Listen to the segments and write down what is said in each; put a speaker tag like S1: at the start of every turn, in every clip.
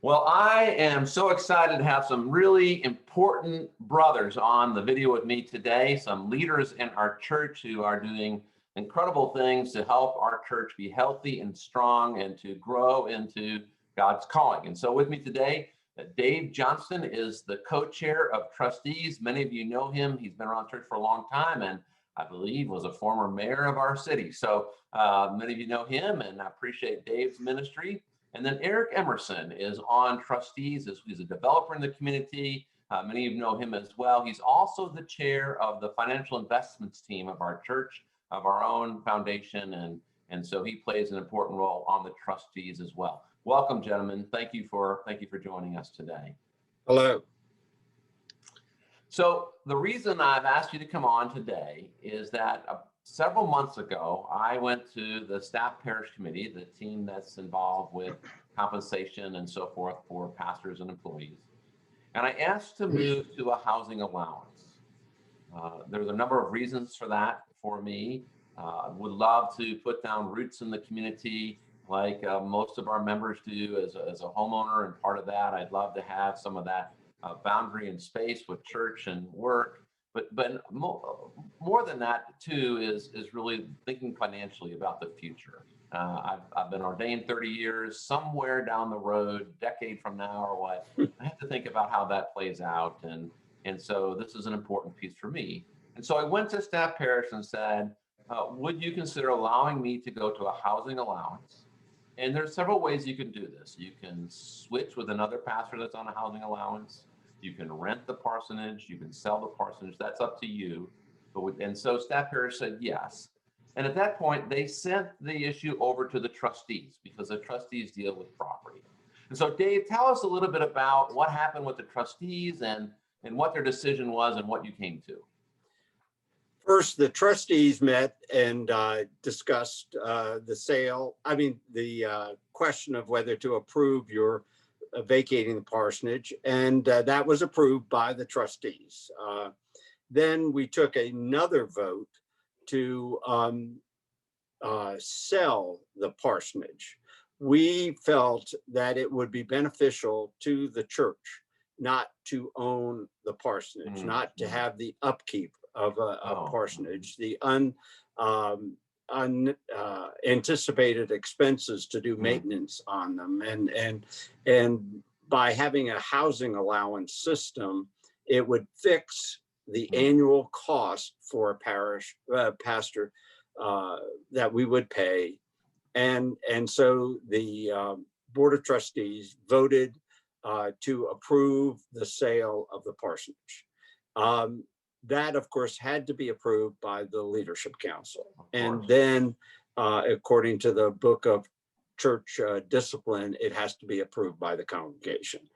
S1: Well, I am so excited to have some really important brothers on the video with me today, some leaders in our church who are doing incredible things to help our church be healthy and strong and to grow into God's calling. And so with me today, Dave Johnston is the co-chair of trustees. Many of you know him. He's been around church for a long time and I believe was a former mayor of our city. So many of you know him, and I appreciate Dave's ministry. And then Eric Emerson is on trustees. He's a developer in the community. Many of you know him as well. He's also the chair of the financial investments team of our church, of our own foundation. And so he plays an important role on the trustees as well. Welcome, gentlemen. Thank you for joining us today.
S2: Hello.
S1: So the reason I've asked you to come on today is that several months ago, I went to the staff parish committee, the team that's involved with compensation and so forth for pastors and employees. And I asked to move to a housing allowance. There's a number of reasons for that for me. Would love to put down roots in the community like most of our members do as a homeowner, and part of that, I'd love to have some of that boundary and space with church and work. But more than that too is really thinking financially about the future. I've been ordained 30 years. Somewhere down the road, decade from now or what, I have to think about how that plays out, and so this is an important piece for me. And so I went to staff parish and said, would you consider allowing me to go to a housing allowance? And there's several ways you can do this. You can switch with another pastor that's on a housing allowance. You can rent the parsonage, you can sell the parsonage, that's up to you. And so staff parish said yes. And at that point, they sent the issue over to the trustees because the trustees deal with property. And so Dave, tell us a little bit about what happened with the trustees and what their decision was and what you came to.
S2: First, the trustees met and discussed the question of whether to approve your vacating the parsonage, and that was approved by the trustees. Then we took another vote to sell the parsonage. We felt that it would be beneficial to the church not to own the parsonage, not to have the upkeep of a parsonage, the unanticipated expenses to do maintenance on them, and by having a housing allowance system, it would fix the annual cost for a parish pastor that we would pay, and so the Board of Trustees voted to approve the sale of the parsonage. That, of course, had to be approved by the Leadership Council. And then, according to the Book of Church Discipline, it has to be approved by the congregation.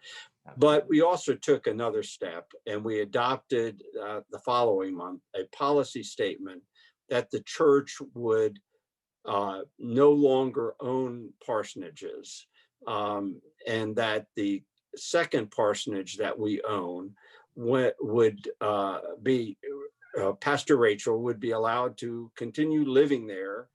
S2: But we also took another step, and we adopted the following month a policy statement that the church would no longer own parsonages, and that the second parsonage that we own would be Pastor Rachel would be allowed to continue living there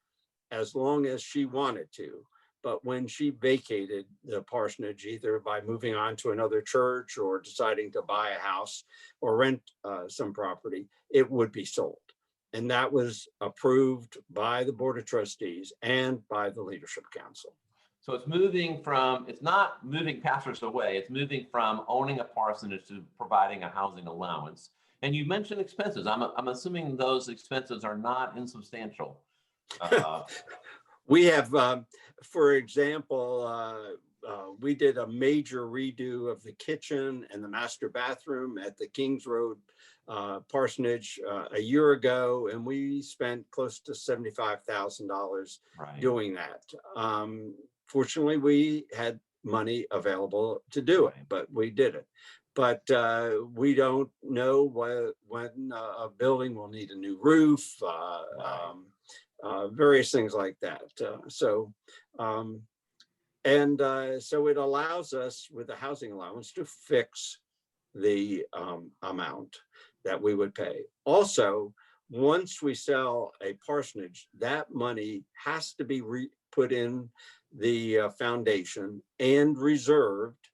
S2: as long as she wanted to. But when she vacated the parsonage, either by moving on to another church or deciding to buy a house or rent some property, it would be sold. And that was approved by the Board of Trustees and by the Leadership Council.
S1: So it's not moving pastors away, it's moving from owning a parsonage to providing a housing allowance. And you mentioned expenses. I'm assuming those expenses are not insubstantial.
S2: We have, for example, we did a major redo of the kitchen and the master bathroom at the Kings Road parsonage a year ago, and we spent close to $75,000 doing that. Fortunately, we had money available to do it, but we did it. But we don't know when a building will need a new roof, various things like that. So it allows us with the housing allowance to fix the amount that we would pay. Also, once we sell a parsonage, that money has to be put in the foundation and reserved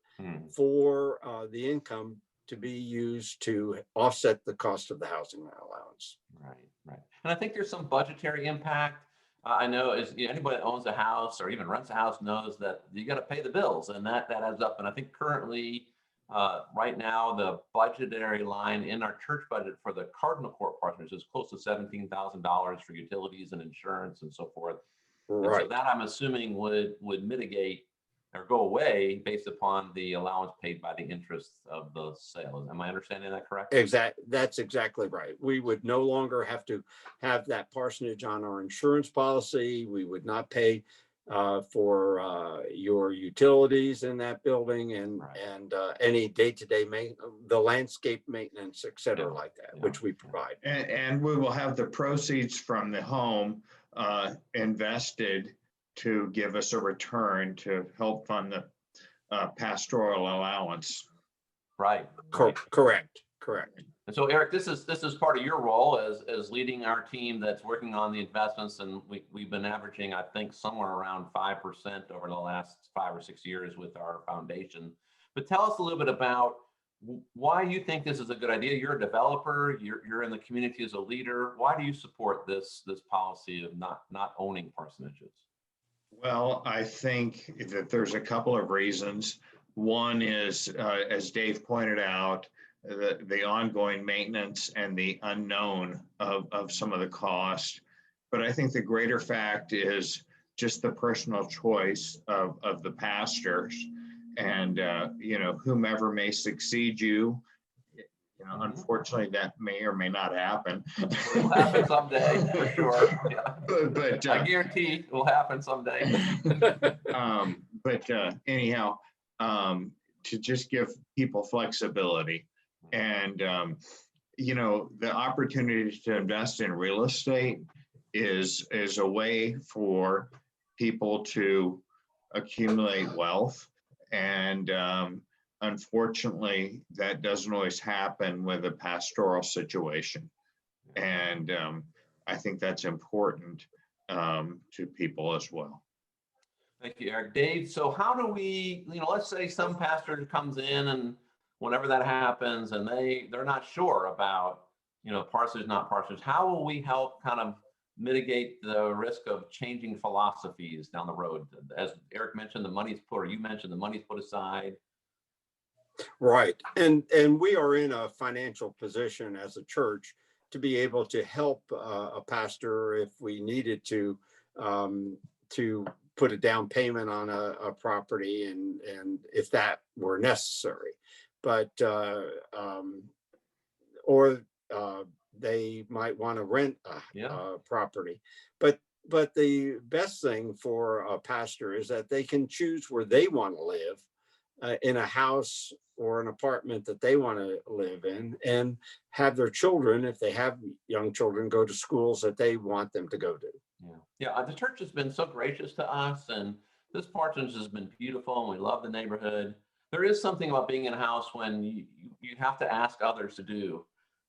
S2: for the income to be used to offset the cost of the housing allowance.
S1: Right, right. And I think there's some budgetary impact. I know anybody that owns a house or even rents a house knows that you got to pay the bills, and that adds up. And I think currently, right now, the budgetary line in our church budget for the Cardinal Court Parsonage is close to $17,000 for utilities and insurance and so forth. And
S2: Right.
S1: so that, I'm assuming, would mitigate or go away based upon the allowance paid by the interest of the sale. Am I understanding that correct?
S2: That's exactly right. We would no longer have to have that parsonage on our insurance policy. We would not pay for your utilities in that building and any day-to-day the landscape maintenance, et cetera, like that, which we provide.
S3: And we will have the proceeds from the home invested to give us a return to help fund the pastoral allowance.
S1: Right.
S2: Correct.
S1: And so, Eric, this is part of your role as leading our team that's working on the investments, and we've been averaging, I think, somewhere around 5% over the last 5 or 6 years with our foundation. But tell us a little bit about why you think this is a good idea. You're a developer. You're in the community as a leader. Why do you support this policy of not owning parsonages?
S3: Well, I think that there's a couple of reasons. One is, as Dave pointed out, the ongoing maintenance and the unknown of some of the cost. But I think the greater fact is just the personal choice of the pastors, and whomever may succeed you. Unfortunately, that may or may not happen.
S1: It'll happen someday, for sure. Yeah.
S3: But
S1: I guarantee it will happen someday.
S3: Anyhow, to just give people flexibility, and the opportunity to invest in real estate is a way for people to accumulate wealth, and unfortunately, that doesn't always happen with a pastoral situation. And I think that's important to people as well.
S1: Thank you, Eric. Dave, so how do we, let's say some pastor comes in and whenever that happens and they're not sure about, parsonage, not parsonage, how will we help kind of mitigate the risk of changing philosophies down the road? As Eric mentioned, you mentioned the money's put aside.
S2: Right. And we are in a financial position as a church to be able to help a pastor if we needed to put a down payment on a property and if that were necessary. But or they might want to rent a property. But the best thing for a pastor is that they can choose where they want to live, in a house or an apartment that they want to live in, and have their children, if they have young children, go to schools that they want them to go to.
S1: Yeah. The church has been so gracious to us, and this parsonage has been beautiful, and we love the neighborhood. There is something about being in a house when you have to ask others to do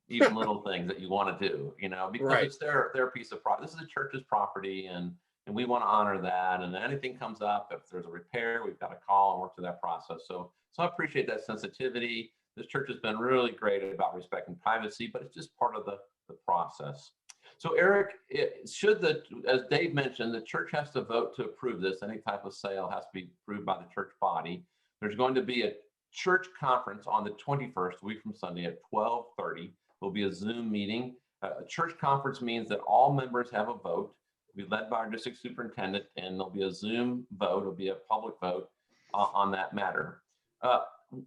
S1: even little things that you want to do, because it's their piece of property. This is the church's property, and we want to honor that. And anything comes up, if there's a repair, we've got to call and work through that process. So I appreciate that sensitivity. This church has been really great about respecting privacy, but it's just part of the process. So Eric, as Dave mentioned, the church has to vote to approve this. Any type of sale has to be approved by the church body. There's going to be a church conference on the 21st, a week from Sunday at 12:30. There'll be a Zoom meeting. A church conference means that all members have a vote. It'll be led by our district superintendent, and there'll be a Zoom vote. It'll be a public vote on that matter.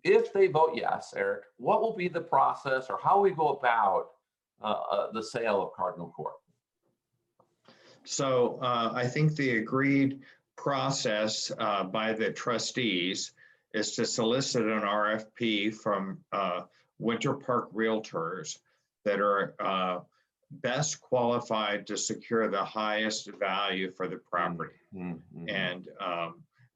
S1: If they vote yes, Eric, what will be the process, or how we go about the sale of Cardinal Court?
S3: So I think the agreed process by the trustees is to solicit an RFP from Winter Park Realtors that are best qualified to secure the highest value for the property, and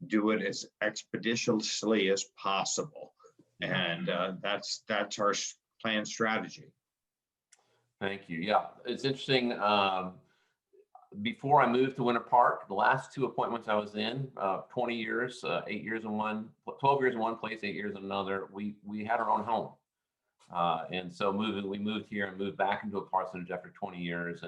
S3: do it as expeditiously as possible. And that's our planned strategy.
S1: Thank you. Yeah, it's interesting. before I moved to Winter Park, the last two appointments I was in, 20 years, 8 years in one, 12 years in one place, 8 years in another, we had our own home. And so we moved here and moved back into a parsonage after 20 years.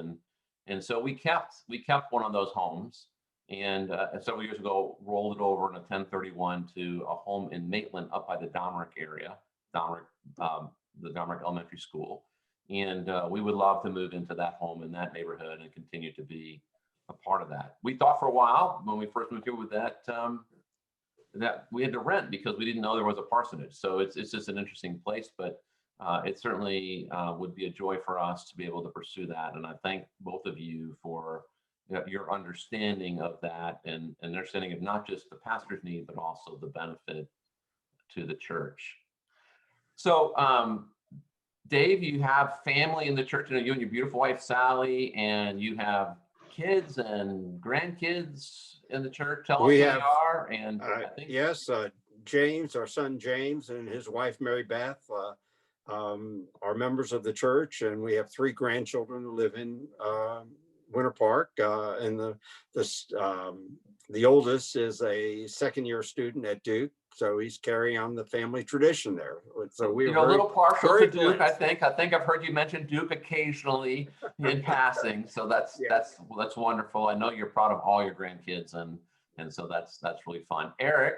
S1: And so we kept one of those homes, and several years ago rolled it over in a 1031 to a home in Maitland up by the Domrick area, the Domrick Elementary School. And we would love to move into that home in that neighborhood and continue to be a part of that. We thought for a while when we first moved here with that we had to rent because we didn't know there was a parsonage. So it's just an interesting place, but it certainly would be a joy for us to be able to pursue that. And I thank both of you for your understanding of that and understanding of not just the pastor's need, but also the benefit to the church. So, Dave, you have family in the church, you and your beautiful wife, Sally, and you have kids and grandkids in the church. Tell us who they are. And I think
S2: yes, James, our son James, and his wife Mary Beth are members of the church, and we have 3 grandchildren who live in Winter Park. And the oldest is a second-year student at Duke, so he's carrying on the family tradition there. So we're
S1: a little partial to Duke,
S2: blessed.
S1: I think I've heard you mention Duke occasionally in passing. So that's wonderful. I know you're proud of all your grandkids, and so that's really fun. Eric,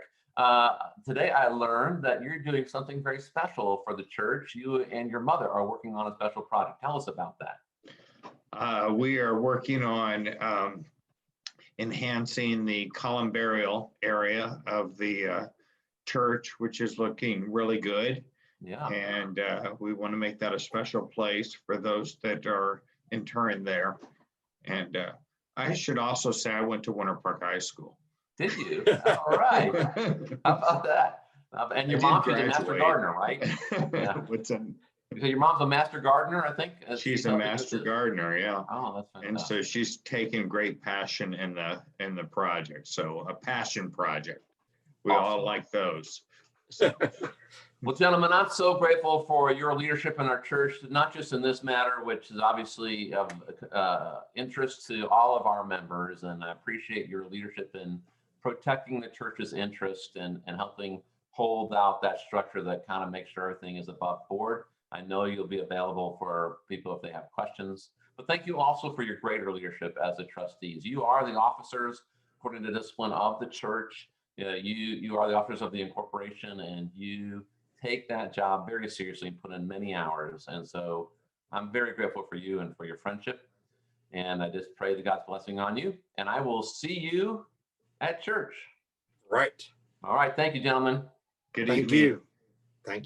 S1: today I learned that you're doing something very special for the church. You and your mother are working on a special project. Tell us about that.
S3: We are working on enhancing the columbarial area of the church, which is looking really good.
S1: Yeah.
S3: And we want to make that a special place for those that are interring there. And I should also say I went to Winter Park High School.
S1: Did you? All right. How about that? And your mom, she's a master gardener, right? Yeah.
S3: What's that?
S1: So your mom's a master gardener, I think?
S3: She's a master gardener, yeah.
S1: Oh, that's fantastic.
S3: And so she's taken great passion in the project. So a passion project. We all like those. So.
S1: Well, gentlemen, I'm so grateful for your leadership in our church, not just in this matter, which is obviously of interest to all of our members. And I appreciate your leadership in protecting the church's interest and helping hold out that structure that kind of makes sure everything is above board. I know you'll be available for people if they have questions, but thank you also for your greater leadership as the trustees. You are the officers according to discipline of the church. You are the officers of the incorporation, and you take that job very seriously and put in many hours. And so I'm very grateful for you and for your friendship. And I just pray the God's blessing on you, and I will see you at church.
S2: Right.
S1: All right. Thank you, gentlemen.
S3: Good
S2: Thank
S3: evening.
S2: you.